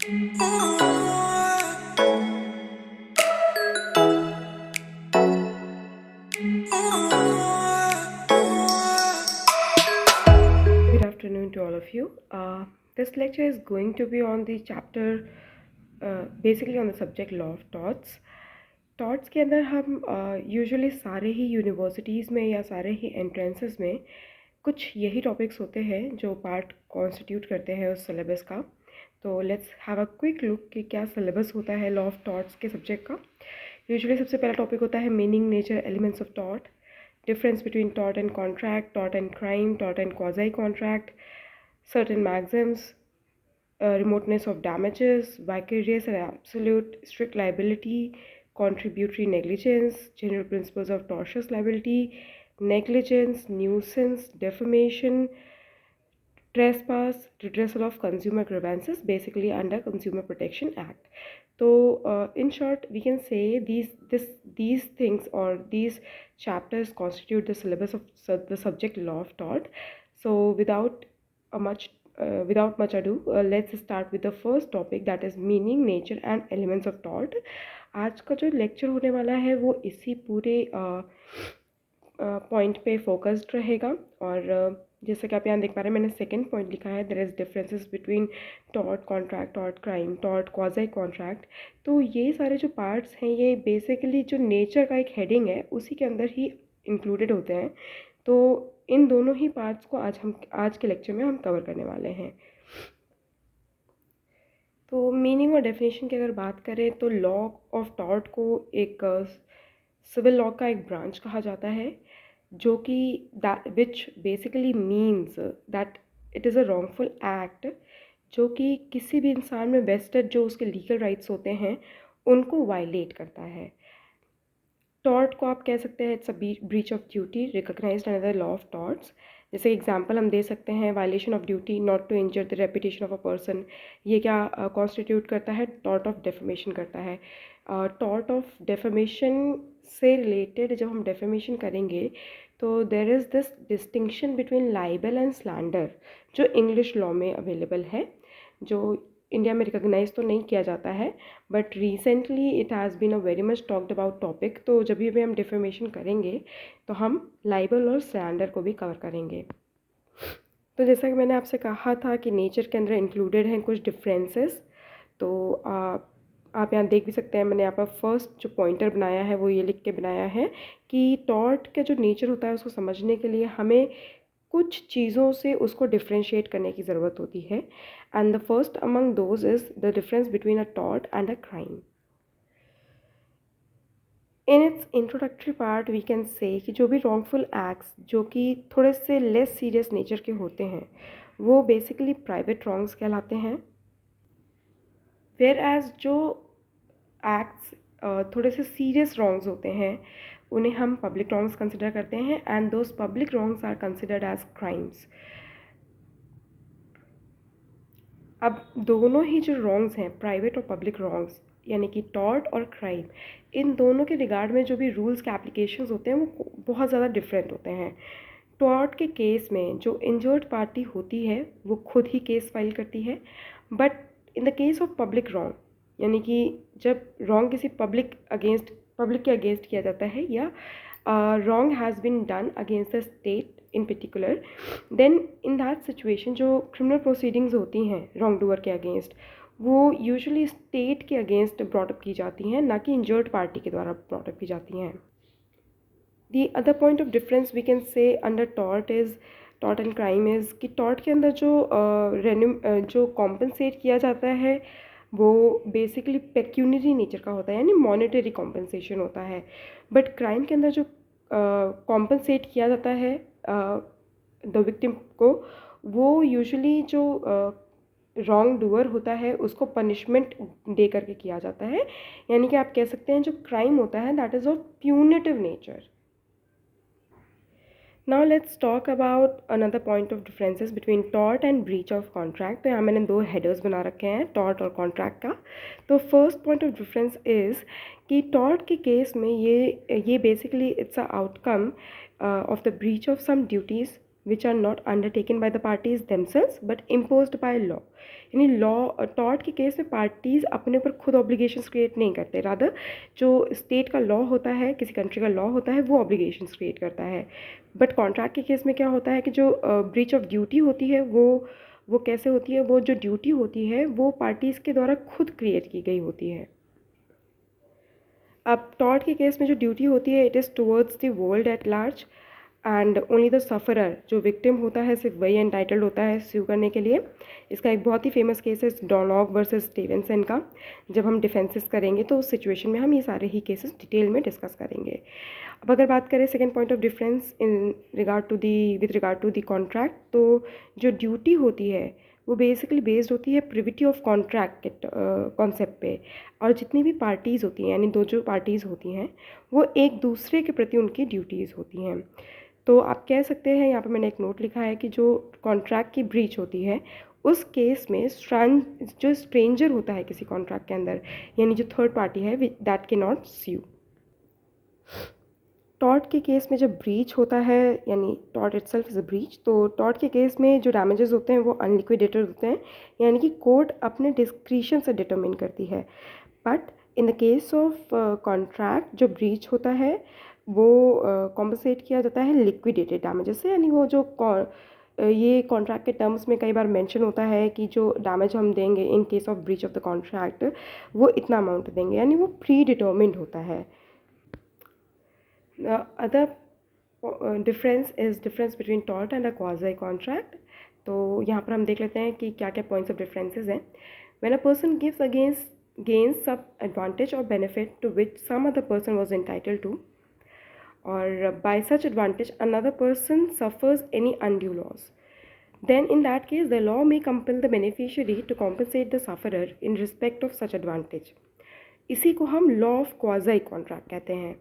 Good afternoon to all of you. This lecture is going to be on the chapter, basically on the subject law of torts. Thoughts के अंदर हम usually सारे ही universities में या सारे ही entrances में कुछ यही टॉपिक्स होते हैं जो पार्ट कॉन्स्टिट्यूट करते हैं उस सिलेबस का. तो let's have a quick look कि क्या सिलेबस होता है लॉ ऑफ टॉट्स के सब्जेक्ट का. यूजुअली सबसे पहला टॉपिक होता है meaning, nature, elements of taught, difference between tort and contract, tort and crime, tort and quasi-contract, certain maxims, remoteness of damages, vicarious and absolute, strict liability, contributory negligence, general principles of tortious liability, negligence, nuisance, defamation, trespass, redressal of consumer grievances, basically under Consumer Protection Act. So in short we can say these things or these chapters constitute the syllabus of the subject law of tort. So without much ado, let's start with the first topic, that is meaning, nature and elements of tort. आज का जो lecture होने वाला है वो इसी पूरे point पे फोकस्ड रहेगा. और जैसे कि आप यहाँ देख पा रहे हैं मैंने सेकंड पॉइंट लिखा है, there is differences between tort, contract, tort, crime, tort, quasi contract. तो ये सारे जो पार्ट्स हैं ये बेसिकली जो नेचर का एक हेडिंग है उसी के अंदर ही इंक्लूडेड होते हैं. तो इन दोनों ही पार्ट्स को आज के लेक्चर में हम कवर करने वाले हैं. तो मीनिंग और डेफिनेशन की अगर बात करें तो लॉ ऑफ टॉर्ट को एक सिविल लॉ का एक ब्रांच कहा जाता है, जो कि which basically means that it is a wrongful act जो कि किसी भी इंसान में वेस्टेड जो उसके लीगल राइट्स होते हैं उनको वायलेट करता है. टॉर्ट को आप कह सकते हैं it's a breach of duty recognized under the law of torts. जैसे एग्जांपल हम दे सकते हैं, violation of duty not to injure the reputation of a person. ये क्या कॉन्स्टिट्यूट करता है? टॉर्ट ऑफ डेफेमेशन करता है. टॉर्ट ऑफ डेफेमेशन से रिलेटेड जब हम डेफेमेशन करेंगे तो there is this distinction between libel and slander जो इंग्लिश लॉ में अवेलेबल है, जो इंडिया में रिकॉग्नाइज तो नहीं किया जाता है, but recently it has been a very much talked about topic. तो जब भी हम डिफेमेशन करेंगे तो हम लाइबल और स्लैंडर को भी कवर करेंगे. तो जैसा कि मैंने आपसे कहा था कि नेचर के अंदर इंक्लूडेड हैं कुछ डिफरेंसेस. तो आप यहाँ देख भी सकते हैं, मैंने यहाँ पर फर्स्ट जो पॉइंटर बनाया है वो ये लिख के बनाया है कि टॉर्ट का जो नेचर होता है उसको समझने के लिए हमें कुछ चीज़ों से उसको डिफ्रेंशिएट करने की ज़रूरत होती है. And the first among those is the difference between a tort and a crime. In its introductory part we can say कि जो भी रॉन्गफुल एक्ट्स जो कि थोड़े से लेस सीरियस नेचर के होते हैं वो बेसिकली प्राइवेट रॉन्ग्स कहलाते हैं. वेयर एज जो एक्ट्स थोड़े से सीरियस रॉन्ग्स होते हैं उन्हें हम पब्लिक रॉन्ग्स कंसिडर करते हैं, and those public wrongs are considered as crimes. अब दोनों ही जो रॉन्ग्स हैं, प्राइवेट और पब्लिक रॉन्ग्स, यानी कि टॉर्ट और क्राइम, इन दोनों के रिगार्ड में जो भी रूल्स के एप्लीकेशंस होते हैं वो बहुत ज़्यादा डिफरेंट होते हैं. टॉर्ट के केस में जो इंजर्ड पार्टी होती है वो खुद ही केस फाइल करती है, but in the case of public wrong, यानी कि जब रॉन्ग किसी पब्लिक के अगेंस्ट किया जाता है या wrong has been done against the state in particular, then in that situation जो criminal proceedings होती हैं wrong doer के अगेंस्ट वो यूजुअली स्टेट के अगेंस्ट ब्रॉटअप की जाती हैं, ना कि इंजर्ड पार्टी के द्वारा ब्रॉटअप की जाती हैं. The other point of difference we can say under tort and crime is कि tort के अंदर जो कॉम्पनसेट किया जाता है वो बेसिकली पेक्यूनरी नेचर का होता है, यानी मॉनेटरी कॉम्पनसेशन होता है. बट क्राइम के अंदर जो कॉम्पनसेट किया जाता है द विक्टिम को, वो यूजुअली जो रॉन्ग डूअर होता है उसको पनिशमेंट दे करके किया जाता है. यानी कि आप कह सकते हैं जो क्राइम होता है that is of punitive nature. Now let's talk about another point of differences between tort and breach of contract. तो यहाँ मैंने दो headers बना रखे हैं tort और contract का. तो first point of difference is कि tort के case में ये basically it's a outcome of the breach of some duties which are not undertaken by the parties themselves but imposed by law. यानी law tort के case में parties अपने ऊपर खुद ऑब्लिगेशंस क्रिएट नहीं करते, रादर जो स्टेट का लॉ होता है, किसी कंट्री का लॉ होता है, वो ऑब्लिगेशंस क्रिएट करता है. बट कॉन्ट्रैक्ट के केस में क्या होता है कि जो ब्रीच ऑफ ड्यूटी होती है वो कैसे होती है, वो जो ड्यूटी होती है वो पार्टीज़ के द्वारा खुद क्रिएट की गई होती है. अब टॉर्ट के केस में जो ड्यूटी होती है it is towards the world at large and only the sufferer, जो विक्टिम होता है सिर्फ वही एंटाइटल्ड होता है स्यू करने के लिए. इसका एक बहुत ही फेमस केस है डॉनॉग वर्सेस स्टीवेंसन का. जब हम डिफेंसेस करेंगे तो उस सिचुएशन में हम ये सारे ही केसेस डिटेल में डिस्कस करेंगे. अब अगर बात करें second point of difference in regard to the with regard to the contract, तो जो ड्यूटी होती है वो बेसिकली बेस्ड होती है प्रिविटी ऑफ कॉन्ट्रैक्ट के कॉन्सेप्ट पे. और जितनी भी पार्टीज़ होती हैं, यानी दो जो पार्टीज़ होती हैं, वो एक दूसरे के प्रति उनकी ड्यूटीज़ होती हैं. तो आप कह सकते हैं, यहाँ पर मैंने एक नोट लिखा है कि जो कॉन्ट्रैक्ट की ब्रीच होती है उस केस में जो स्ट्रेंजर होता है किसी कॉन्ट्रैक्ट के अंदर, यानी जो थर्ड पार्टी है, दैट के नॉट स्यू. टॉर्ट के केस में जब ब्रीच होता है, यानी tort itself is a breach, तो टॉर्ट के केस में जो डैमेजेस होते हैं वो अनलिक्विडेटेड होते हैं, यानी कि कोर्ट अपने डिस्क्रिशन से डिटरमिन करती है. But in the case of contract जो ब्रीच होता है वो कॉम्पनसेट किया जाता है लिक्विडेटेड डैमेजेस से. यानी वो जो ये कॉन्ट्रैक्ट के टर्म्स में कई बार मेंशन होता है कि जो डैमेज हम देंगे in case of breach of the contract वो इतना अमाउंट देंगे, यानी वो प्री डिटर्मिन्ड होता है. The other difference is difference between tort and a quasi contract. तो यहाँ पर हम देख लेते हैं कि क्या क्या points of differences हैं. When a person gains some advantage or benefit to which some other person was entitled to, or by such advantage another person suffers any undue loss, then in that case the law may compel the beneficiary to compensate the sufferer in respect of such advantage. इसी को हम law of quasi contract कहते हैं.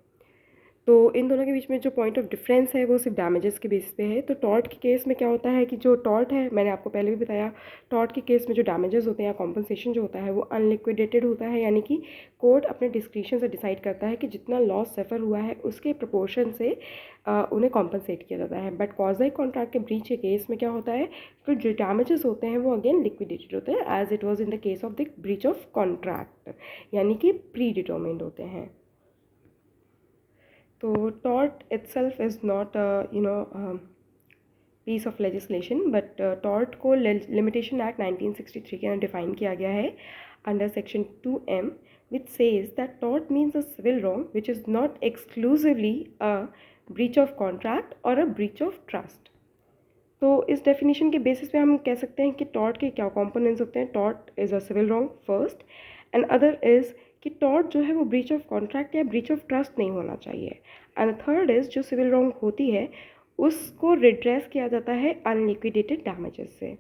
तो इन दोनों के बीच में जो पॉइंट ऑफ डिफरेंस है वो सिर्फ डैमेजेस के बेस पे है. तो टॉर्ट के केस में क्या होता है कि जो टॉर्ट है, मैंने आपको पहले भी बताया, टॉर्ट के केस में जो डैमेजेस होते हैं या कॉम्पनसेशन जो होता है वो अनलिक्विडेटेड होता है, यानी कि कोर्ट अपने डिस्क्रिशन से डिसाइड करता है कि जितना लॉस सफ़र हुआ है उसके प्रोपोर्शन से उन्हें कॉम्पनसेट किया जाता है. बट क्वाज़ी कॉन्ट्रैक्ट के ब्रीच के केस में क्या होता है, फिर जो डैमेजेस होते हैं वो अगेन लिक्विडेटेड होते हैं as it was in the case of the breach of contract, यानी कि प्री डिटर्मिन्ड होते हैं. तो tort itself is not a piece of legislation, but tort को Limitation Act 1963 के अंदर डिफाइन किया गया है under section 2M, which says that tort means a civil wrong which is not exclusively a breach of contract or a breach of trust. तो इस definition के basis पे हम कह सकते हैं कि टॉर्ट के क्या कंपोनेंट्स होते हैं. Tort is a civil wrong first, and other is कि टॉर्ट जो है वो ब्रीच ऑफ कॉन्ट्रैक्ट या ब्रीच ऑफ ट्रस्ट नहीं होना चाहिए. एंड थर्ड इज़ जो सिविल रॉन्ग होती है उसको रिड्रेस किया जाता है अनलिक्विडेटेड डैमेजेस से.